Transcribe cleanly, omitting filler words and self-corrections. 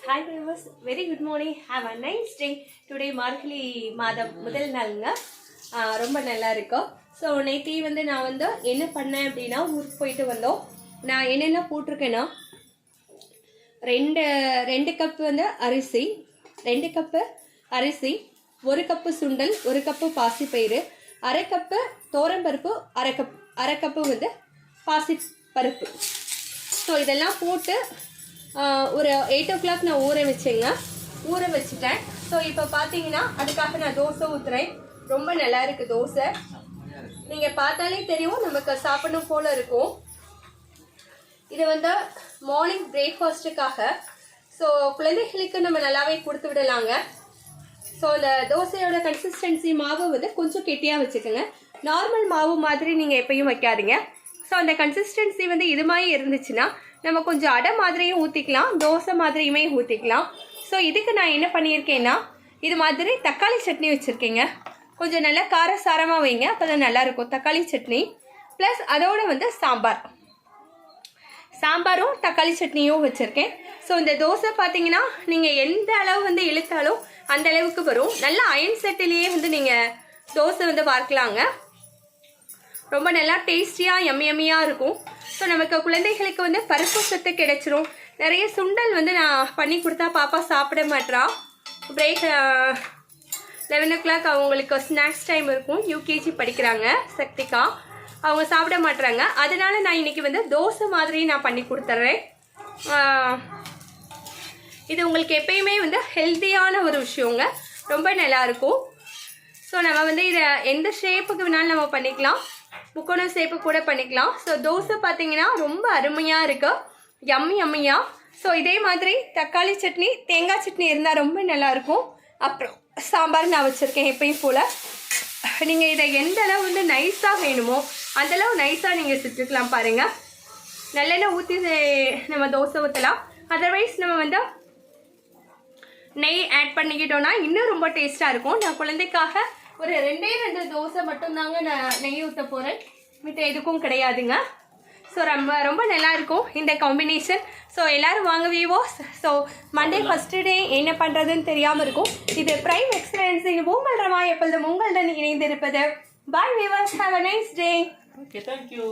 Hi viewers, very good morning. Have a nice day. Today மார்கழி மாதம் முதல் நாளுங்க. ரொம்ப நல்லா இருக்கும். ஸோ நேற்று வந்து நான் வந்து என்ன பண்ணேன் அப்படின்னா ஊருக்கு போயிட்டு வந்தோம். நான் என்னென்ன போட்டிருக்கேன்னா ரெண்டு கப்பு வந்து அரிசி, 2 கப்பு அரிசி, 1 கப்பு சுண்டல், 1 கப்பு பாசிப்பயிறு, 1/2 கப்பு தோரம்பருப்பு, அரை கப்பு வந்து பாசிப்பருப்பு. ஸோ இதெல்லாம் போட்டு ஒரு 8 o'clock நான் ஊற வச்சுட்டேன். ஸோ இப்போ பார்த்தீங்கன்னா அதுக்காக நான் தோசை ஊற்றுறேன். ரொம்ப நல்லா இருக்குது தோசை. நீங்கள் பார்த்தாலே தெரியும், நமக்கு சாப்பிடணும் போல் இருக்கும். இது வந்து மார்னிங் பிரேக்ஃபாஸ்ட்டுக்காக. ஸோ குழந்தைகளுக்கு நம்ம நல்லாவே கொடுத்து விடலாங்க. ஸோ இந்த தோசையோட கன்சிஸ்டன்சி மாவு வந்து கொஞ்சம் கெட்டியாக வச்சுக்கோங்க. நார்மல் மாவு மாதிரி நீங்கள் எப்பயும் வைக்காதீங்க. ஸோ அந்த கன்சிஸ்டன்சி வந்து இது மாதிரி இருந்துச்சுன்னா நம்ம கொஞ்சம் அடை மாதிரியும் ஊற்றிக்கலாம், தோசை மாதிரியுமே ஊற்றிக்கலாம். ஸோ இதுக்கு நான் என்ன பண்ணியிருக்கேன்னா இது மாதிரி தக்காளி சட்னி வச்சுருக்கேங்க. கொஞ்சம் நல்லா காரசாரமாக வைங்க, அப்போ தான் நல்லாயிருக்கும். தக்காளி சட்னி ப்ளஸ் அதோடு வந்து சாம்பாரும் தக்காளி சட்னியும் வச்சுருக்கேன். ஸோ இந்த தோசை பார்த்தீங்கன்னா நீங்கள் எந்த அளவு வந்து இழுத்தாலும் அந்த அளவுக்கு வரும். நல்லா அயன் செட்டிலேயே வந்து நீங்கள் தோசை வந்து பார்க்கலாங்க. ரொம்ப நல்லா டேஸ்டியாக எம்மியாக இருக்கும். ஸோ நமக்கு குழந்தைகளுக்கு வந்து பருப்பு சத்து கிடைச்சிரும். நிறைய சுண்டல் வந்து நான் பண்ணி கொடுத்தா பாப்பா சாப்பிட மாட்டா. பிரேக் 11 o'clock அவங்களுக்கு ஸ்நாக்ஸ் டைம் இருக்கும். யூகேஜி படிக்கிறாங்க சக்திகா, அவங்க சாப்பிட மாட்டுறாங்க. அதனால நான் இன்றைக்கி வந்து தோசை மாதிரி நான் பண்ணி கொடுத்துட்றேன். இது உங்களுக்கு எப்பயுமே வந்து ஹெல்த்தியான ஒரு விஷயங்க, ரொம்ப நல்லாயிருக்கும். ஸோ நம்ம வந்து இதை எந்த ஷேப்புக்கு வேணாலும் நம்ம பண்ணிக்கலாம், முக்கோணம் ஷேப்பு கூட பண்ணிக்கலாம். ஸோ தோசை பார்த்தீங்கன்னா ரொம்ப அருமையாக இருக்குது, யம்மியாக. ஸோ இதே மாதிரி தக்காளி சட்னி, தேங்காய் சட்னி இருந்தால் ரொம்ப நல்லாயிருக்கும். அப்புறம் சாம்பார் நான் வச்சுருக்கேன் எப்பயும் போல். நீங்கள் இதை எந்த அளவு வந்து நைஸாக வேணுமோ அந்தளவு நைஸாக நீங்கள் செஞ்சுக்கலாம். பாருங்கள், நல்லெண்ணெய் ஊற்றி நம்ம தோசை ஊற்றலாம். அதர்வைஸ் நம்ம வந்து நெய் ஆட் பண்ணிக்கிட்டோன்னா இன்னும் ரொம்ப டேஸ்ட்டாக இருக்கும். நான் குழந்தைக்காக ஒரு 2 தோசை மட்டும்தாங்க நான் நெய் ஊற்ற போகிறேன், மித்த எதுக்கும் கிடையாதுங்க. ஸோ ரொம்ப நல்லா இருக்கும் இந்த காம்பினேஷன். ஸோ எல்லோரும் வாங்க வீவோஸ். ஸோ மண்டே ஃபஸ்ட்டு டே என்ன பண்ணுறதுன்னு தெரியாமல் இருக்கும். இது பிரைம் எக்ஸ்பீரியன்ஸ். உங்கள் ரமா எப்பொழுதும் உங்களுடன் இணைந்திருப்பது. Bye viewers, have a nice day. Okay, thank you.